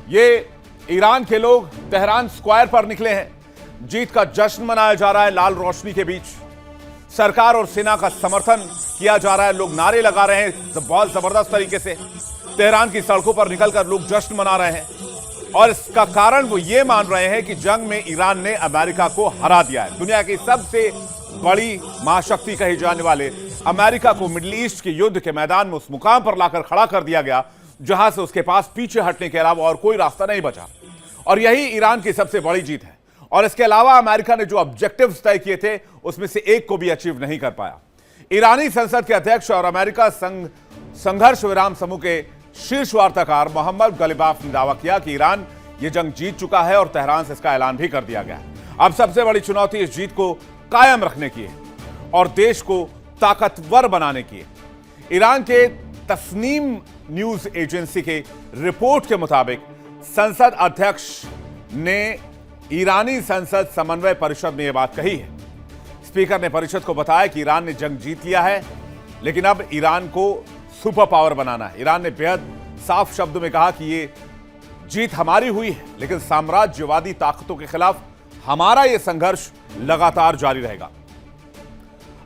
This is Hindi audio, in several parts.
ये ईरान के लोग तेहरान स्क्वायर पर निकले हैं। जीत का जश्न मनाया जा रहा है लाल रोशनी के बीच। सरकार और सेना का समर्थन किया जा रहा है। लोग नारे लगा रहे हैं बहुत जबरदस्त तरीके से। तेहरान की सड़कों पर निकलकर लोग जश्न मना रहे हैं और इसका कारण वो ये मान रहे हैं कि जंग में ईरान ने अमेरिका को हरा दिया है। दुनिया की सबसे बड़ी महाशक्ति कही जाने वाले अमेरिका को मिडिल ईस्ट के युद्ध के मैदान में उस मुकाम पर लाकर खड़ा कर दिया गया जहां से उसके पास पीछे हटने के अलावा और कोई रास्ता नहीं बचा। और यही ईरान की सबसे बड़ी जीत है। और इसके अलावा अमेरिका ने जो ऑब्जेक्टिव्स तय किए थे उसमें से एक को भी अचीव नहीं कर पाया। ईरानी संसद के अध्यक्ष और अमेरिका संघर्ष विराम समूह के शीर्ष वार्ताकार मोहम्मद गलिबाफ ने दावा किया कि ईरान ये जंग जीत चुका है और तेहरान से इसका ऐलान भी कर दिया गया है। अब सबसे बड़ी चुनौती इस जीत को कायम रखने की है और देश को ताकतवर बनाने की है। ईरान के तस्नीम न्यूज एजेंसी के रिपोर्ट के मुताबिक संसद अध्यक्ष ने ईरानी संसद समन्वय परिषद में यह बात कही है। स्पीकर ने परिषद को बताया कि ईरान ने जंग जीत लिया है, लेकिन अब ईरान को सुपर पावर बनाना है। ईरान ने बेहद साफ शब्दों में कहा कि ये जीत हमारी हुई है, लेकिन साम्राज्यवादी ताकतों के खिलाफ हमारा यह संघर्ष लगातार जारी रहेगा।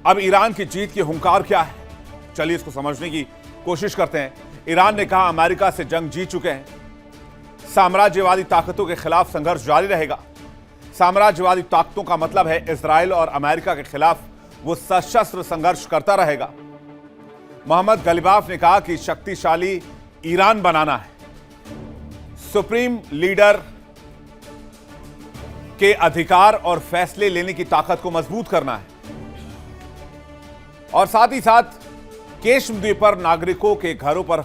अब ईरान की जीत की हुंकार क्या है, चलिए इसको समझने की कोशिश करते हैं। ईरान ने कहा अमेरिका से जंग जीत चुके हैं, साम्राज्यवादी ताकतों के खिलाफ संघर्ष जारी रहेगा। साम्राज्यवादी ताकतों का मतलब है इजराइल और अमेरिका के खिलाफ वो सशस्त्र संघर्ष करता रहेगा। मोहम्मद गलिबाफ ने कहा कि शक्तिशाली ईरान बनाना है, सुप्रीम लीडर के अधिकार और फैसले लेने की ताकत को मजबूत करना है और साथ ही साथ केशम द्वीप पर नागरिकों के घरों पर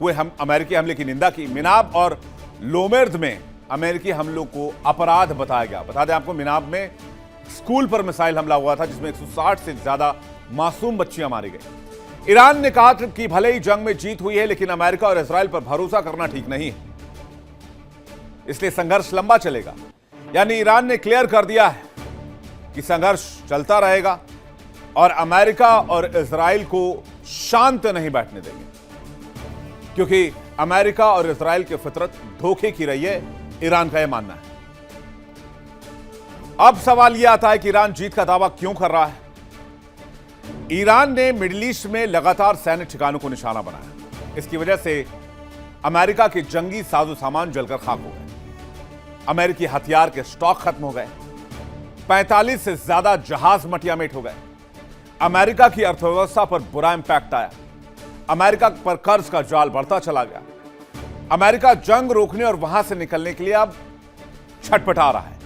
हुए अमेरिकी हमले की निंदा की। मिनाब और लोमेर्द में अमेरिकी हमलों को अपराध बताया गया। बता दें आपको, मिनाब में स्कूल पर मिसाइल हमला हुआ था जिसमें 160 से ज्यादा मासूम बच्चियां मारी गई। ईरान ने कहा कि भले ही जंग में जीत हुई है, लेकिन अमेरिका और इजराइल पर भरोसा करना ठीक नहीं है, इसलिए संघर्ष लंबा चलेगा। यानी ईरान ने क्लियर कर दिया है कि संघर्ष चलता रहेगा और अमेरिका और इजराइल को शांत नहीं बैठने देंगे, क्योंकि अमेरिका और इजराइल की फितरत धोखे की रही है, ईरान का यह मानना है। अब सवाल यह आता है कि ईरान जीत का दावा क्यों कर रहा है। ईरान ने मिडिल ईस्ट में लगातार सैन्य ठिकानों को निशाना बनाया। इसकी वजह से अमेरिका के जंगी साजो सामान जलकर खाक हो गए, अमेरिकी हथियार के स्टॉक खत्म हो गए, 45 से ज्यादा जहाज मटियामेट हो गए। अमेरिका की अर्थव्यवस्था पर बुरा इंपैक्ट आया। अमेरिका पर कर्ज का जाल बढ़ता चला गया। अमेरिका जंग रोकने और वहां से निकलने के लिए अब छटपटा रहा है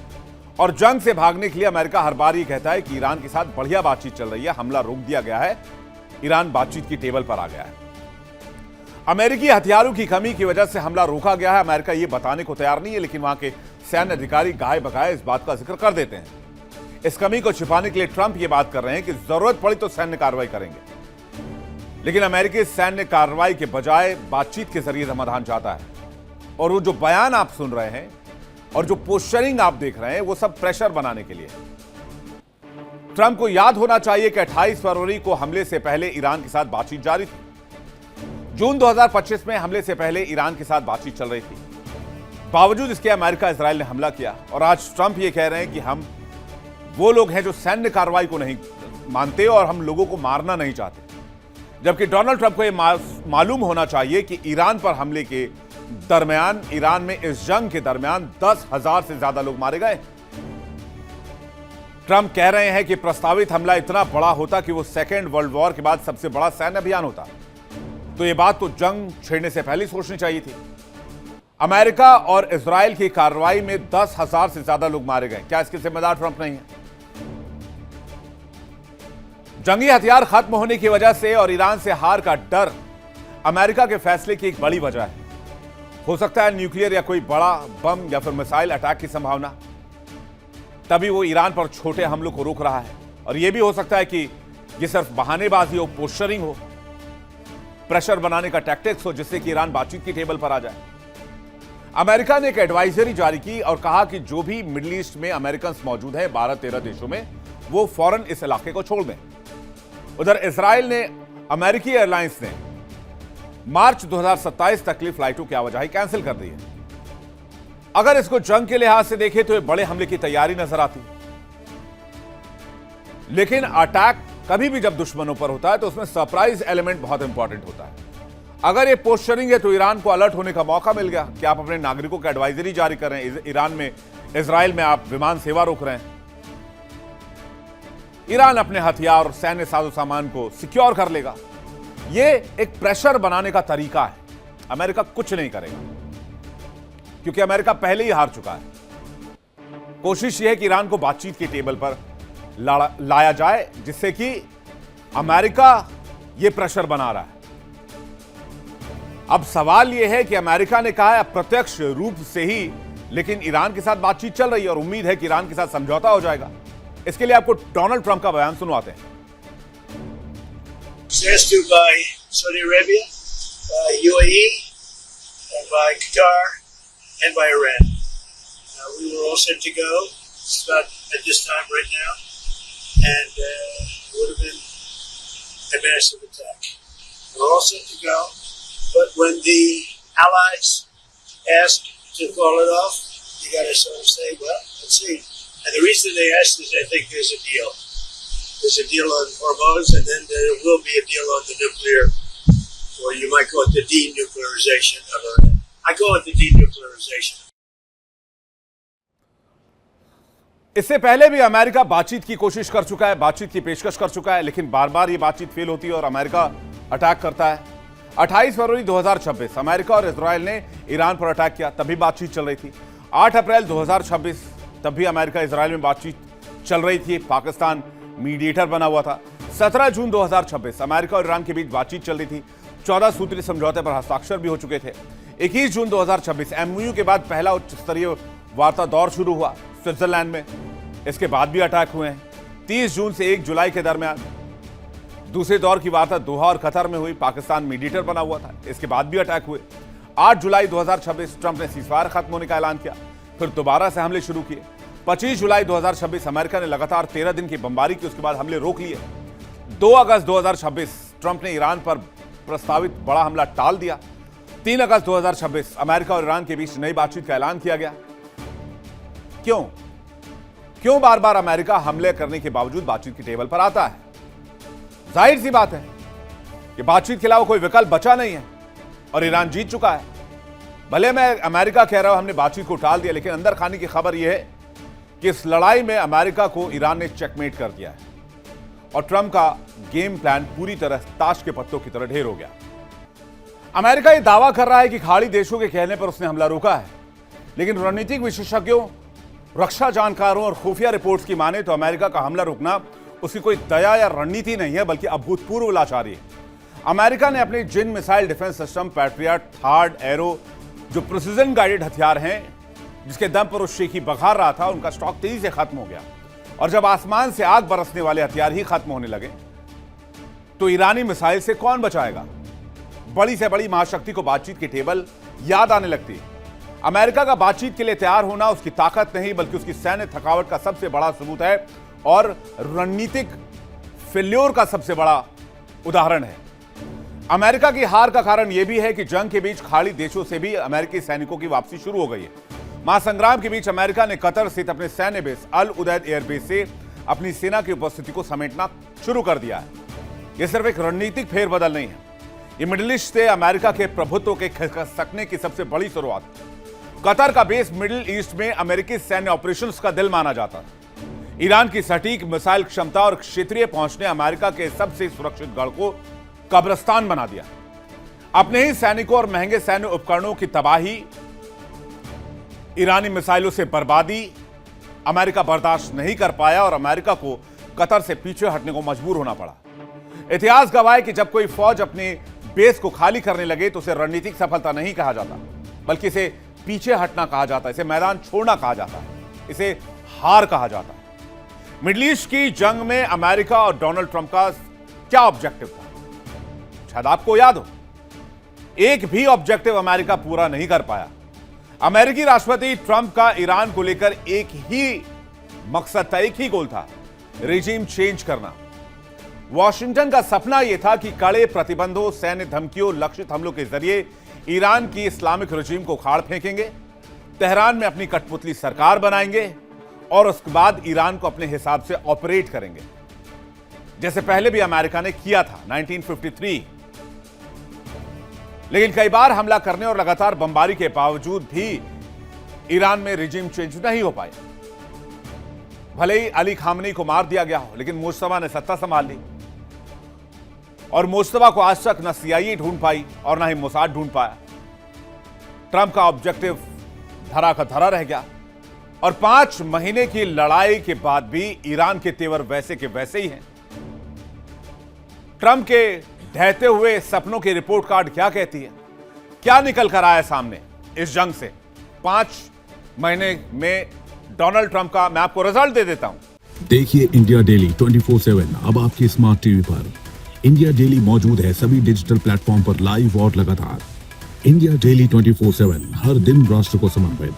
और जंग से भागने के लिए अमेरिका हर बार ये कहता है कि ईरान के साथ बढ़िया बातचीत चल रही है, हमला रोक दिया गया है, ईरान बातचीत की टेबल पर आ गया है। अमेरिकी हथियारों की कमी की वजह से हमला रोका गया है, अमेरिका ये बताने को तैयार नहीं है, लेकिन वहां के सैन्य अधिकारी गाये बगाए इस बात का जिक्र कर देते हैं। इस कमी को छिपाने के लिए ट्रंप ये बात कर रहे हैं कि जरूरत पड़ी तो सैन्य कार्रवाई करेंगे, लेकिन अमेरिकी सैन्य कार्रवाई के बजाय बातचीत के जरिए समाधान चाहता है। और वो जो बयान आप सुन रहे हैं और जो पोस्टरिंग आप देख रहे हैं वो सब प्रेशर बनाने के लिए। ट्रंप को याद होना चाहिए कि 28 फरवरी को हमले से पहले ईरान के साथ बातचीत जारी थी। जून 2025 में हमले से पहले ईरान के साथ बातचीत चल रही थी। बावजूद इसके अमेरिका इजराइल ने हमला किया और आज ट्रंप ये कह रहे हैं कि हम वो लोग हैं जो सैन्य कार्रवाई को नहीं मानते और हम लोगों को मारना नहीं चाहते। जबकि डोनाल्ड ट्रंप को यह मालूम होना चाहिए कि ईरान पर हमले के दरमियान, ईरान में इस जंग के दरमियान 10,000 से ज्यादा लोग मारे गए। ट्रंप कह रहे हैं कि प्रस्तावित हमला इतना बड़ा होता कि वो सेकेंड वर्ल्ड वॉर के बाद सबसे बड़ा सैन्य अभियान होता, तो ये बात तो जंग छेड़ने से पहले सोचनी चाहिए थी। अमेरिका और इजराइल की कार्रवाई में 10,000 से ज्यादा लोग मारे गए। क्या इसके जिम्मेदार ट्रंप नहीं है? जंगी हथियार खत्म होने की वजह से और ईरान से हार का डर अमेरिका के फैसले की एक बड़ी वजह है। हो सकता है न्यूक्लियर या कोई बड़ा बम या फिर मिसाइल अटैक की संभावना, तभी वो ईरान पर छोटे हमलों को रोक रहा है। और यह भी हो सकता है कि यह सिर्फ बहानेबाजी हो, पोस्टरिंग हो, प्रेशर बनाने का टैक्टिक्स हो, जिससे कि ईरान बातचीत की टेबल पर आ जाए। अमेरिका ने एक एडवाइजरी जारी की और कहा कि जो भी मिडिल ईस्ट में अमेरिकन मौजूद हैं 12-13 देशों में, वो फौरन इस इलाके को छोड़ दें। उधर इजराइल ने, अमेरिकी एयरलाइंस ने मार्च 2027 तक की फ्लाइटों की आवाजाही कैंसिल कर दी है। अगर इसको जंग के लिहाज से देखें तो ये बड़े हमले की तैयारी नजर आती है, लेकिन अटैक कभी भी जब दुश्मनों पर होता है तो उसमें सरप्राइज एलिमेंट बहुत इंपॉर्टेंट होता है। अगर ये पोस्चरिंग है तो ईरान को अलर्ट होने का मौका मिल गया कि आप अपने नागरिकों को एडवाइजरी जारी कर रहे हैं, ईरान में, इजराइल में आप विमान सेवा रोक रहे हैं। ईरान अपने हथियार और सैन्य साजो सामान को सिक्योर कर लेगा। यह एक प्रेशर बनाने का तरीका है। अमेरिका कुछ नहीं करेगा क्योंकि अमेरिका पहले ही हार चुका है। कोशिश यह है कि ईरान को बातचीत की टेबल पर लाया जाए, जिससे कि अमेरिका यह प्रेशर बना रहा है। अब सवाल यह है कि अमेरिका ने कहा है अप्रत्यक्ष रूप से ही, लेकिन ईरान के साथ बातचीत चल रही है और उम्मीद है कि ईरान के साथ समझौता हो जाएगा। इसके लिए आपको डोनाल्ड ट्रंप का बयान सुनवाते हैं। by Saudi Arabia, by UAE, and by Qatar, and by Iran. We were all set to go. It's about at this time right now, and it would have been a massive attack. We're all set to go, but when the allies asked to call it off, you got to sort of say, well, let's see. And the reason they asked is I think there's a deal. There's a deal on Hormuz, and then there will be a deal on the nuclear, or you might call it the denuclearization of Iran. I call it the denuclearization. इससे पहले भी अमेरिका बातचीत की कोशिश कर चुका है, बातचीत की पेशकश कर चुका है, लेकिन बार बार ये बातचीत फेल होती है और अमेरिका अटैक करता है। 28 फरवरी 2026 अमेरिका और इजराइल ने ईरान पर अटैक किया, तभी बातचीत चल रही थी। 8 अप्रैल 2026 तब भी अमेरिका इजराइल में बातचीत चल रही थी, पाकिस्तान मीडिएटर बना हुआ था। 17 जून 2026 अमेरिका और ईरान के बीच बातचीत चल रही थी। 14 सूत्रीय समझौते पर हस्ताक्षर भी हो चुके थे। 21 जून 2026 एमओयू के बाद पहला उच्च स्तरीय वार्ता दौर शुरू हुआ स्विट्जरलैंड में। इसके बाद भी अटैक हुए हैं। 30 जून से 1 जुलाई के दरमियान दूसरे दौर की वार्ता दोहा और कतर में हुई, पाकिस्तान मीडिएटर बना हुआ था। इसके बाद भी अटैक हुए। 8 जुलाई 2026 ट्रंप ने सीजफायर खत्म होने का ऐलान किया, फिर दोबारा से हमले शुरू किए। 25 जुलाई 2026 अमेरिका ने लगातार 13 दिन की बमबारी की, उसके बाद हमले रोक लिए। 2 अगस्त 2026 ट्रंप ने ईरान पर प्रस्तावित बड़ा हमला टाल दिया। 3 अगस्त 2026 अमेरिका और ईरान के बीच नई बातचीत का ऐलान किया गया। क्यों बार बार अमेरिका हमले करने के बावजूद बातचीत की टेबल पर आता है? जाहिर सी बात है कि बातचीत के अलावा कोई विकल्प बचा नहीं है और ईरान जीत चुका है। भले मैं अमेरिका कह रहा हूं हमने बातचीत को टाल दिया, लेकिन अंदर खाने की खबर यह है कि इस लड़ाई में अमेरिका को ईरान ने चेकमेट कर दिया है और ट्रंप का गेम प्लान पूरी तरह ताश के पत्तों की तरह ढेर हो गया। अमेरिका यह दावा कर रहा है कि खाड़ी देशों के कहने पर उसने हमला रोका है, लेकिन रणनीतिक विशेषज्ञों, रक्षा जानकारों और खुफिया रिपोर्ट्स की माने तो अमेरिका का हमला रोकना उसकी कोई दया या रणनीति नहीं है, बल्कि अभूतपूर्व लाचारी है। अमेरिका ने अपने जिन missile defence system Patriot, THAAD, Arrow, जो प्रिसीजन गाइडेड हथियार हैं, जिसके दम पर उस शेखी बघार रहा था, उनका स्टॉक तेजी से खत्म हो गया। और जब आसमान से आग बरसने वाले हथियार ही खत्म होने लगे तो ईरानी मिसाइल से कौन बचाएगा? बड़ी से बड़ी महाशक्ति को बातचीत की टेबल याद आने लगती है। अमेरिका का बातचीत के लिए तैयार होना उसकी ताकत नहीं, बल्कि उसकी सैन्य थकावट का सबसे बड़ा सबूत है और रणनीतिक फेल्योर का सबसे बड़ा उदाहरण है। अमेरिका की हार का कारण यह भी है कि जंग के बीच खाड़ी देशों से भी अमेरिकी सैनिकों की वापसी शुरू हो गई है। महासंग्राम के बीच अमेरिका ने कतर स्थित अपने सैन्य बेस अल उदैद एयरबेस से अपनी सेना की उपस्थिति को समेटना शुरू कर दिया है। यह सिर्फ एक रणनीतिक फेरबदल नहीं है, यह मिडिल ईस्ट से अमेरिका के प्रभुत्व के खिसकने की सबसे बड़ी शुरुआत है। कतर का बेस मिडिल ईस्ट में अमेरिकी सैन्य ऑपरेशंस का दिल माना जाता है। ईरान की सटीक मिसाइल क्षमता और क्षेत्रीय पहुंच ने अमेरिका के सबसे सुरक्षित गढ़ को कब्रिस्तान बना दिया। अपने ही सैनिकों और महंगे सैन्य उपकरणों की तबाही, ईरानी मिसाइलों से बर्बादी अमेरिका बर्दाश्त नहीं कर पाया और अमेरिका को कतर से पीछे हटने को मजबूर होना पड़ा। इतिहास गवाह है कि जब कोई फौज अपने बेस को खाली करने लगे तो उसे रणनीतिक सफलता नहीं कहा जाता, बल्कि इसे पीछे हटना कहा जाता है, इसे मैदान छोड़ना कहा जाता है, इसे हार कहा जाता है। मिडिल ईस्ट की जंग में अमेरिका और डोनाल्ड ट्रंप का क्या ऑब्जेक्टिव था? शायद आपको याद हो, एक भी ऑब्जेक्टिव अमेरिका पूरा नहीं कर पाया। अमेरिकी राष्ट्रपति ट्रंप का ईरान को लेकर एक ही मकसद था, एक ही गोल था, रिजीम चेंज करना। वॉशिंगटन का सपना यह था कि कड़े प्रतिबंधों, सैन्य धमकियों, लक्षित हमलों के जरिए ईरान की इस्लामिक रिजीम को उखाड़ फेंकेंगे, तेहरान में अपनी कठपुतली सरकार बनाएंगे और उसके बाद ईरान को अपने हिसाब से ऑपरेट करेंगे, जैसे पहले भी अमेरिका ने किया था 1953। लेकिन कई बार हमला करने और लगातार बमबारी के बावजूद भी ईरान में रिजीम चेंज नहीं हो पाया। भले ही अली खामनी को मार दिया गया हो, लेकिन मुश्तबा ने सत्ता संभाल ली और मुश्तबा को आज तक न CIA ढूंढ पाई और न ही मोसाद ढूंढ पाया। ट्रंप का ऑब्जेक्टिव धरा का धरा रह गया और 5 महीने की लड़ाई के बाद भी ईरान के तेवर वैसे के वैसे ही हैं। ट्रंप के ढहते हुए सपनों की रिपोर्ट कार्ड क्या कहती है, क्या निकल कर आया सामने इस जंग से? 5 महीने में डोनाल्ड ट्रंप का मैं आपको रिजल्ट दे देता हूं। देखिए इंडिया डेली 24/7 अब आपकी स्मार्ट टीवी पर। इंडिया डेली मौजूद है सभी डिजिटल प्लेटफॉर्म पर लाइव और लगातार। इंडिया डेली 24/7 हर दिन राष्ट्र को समर्पित।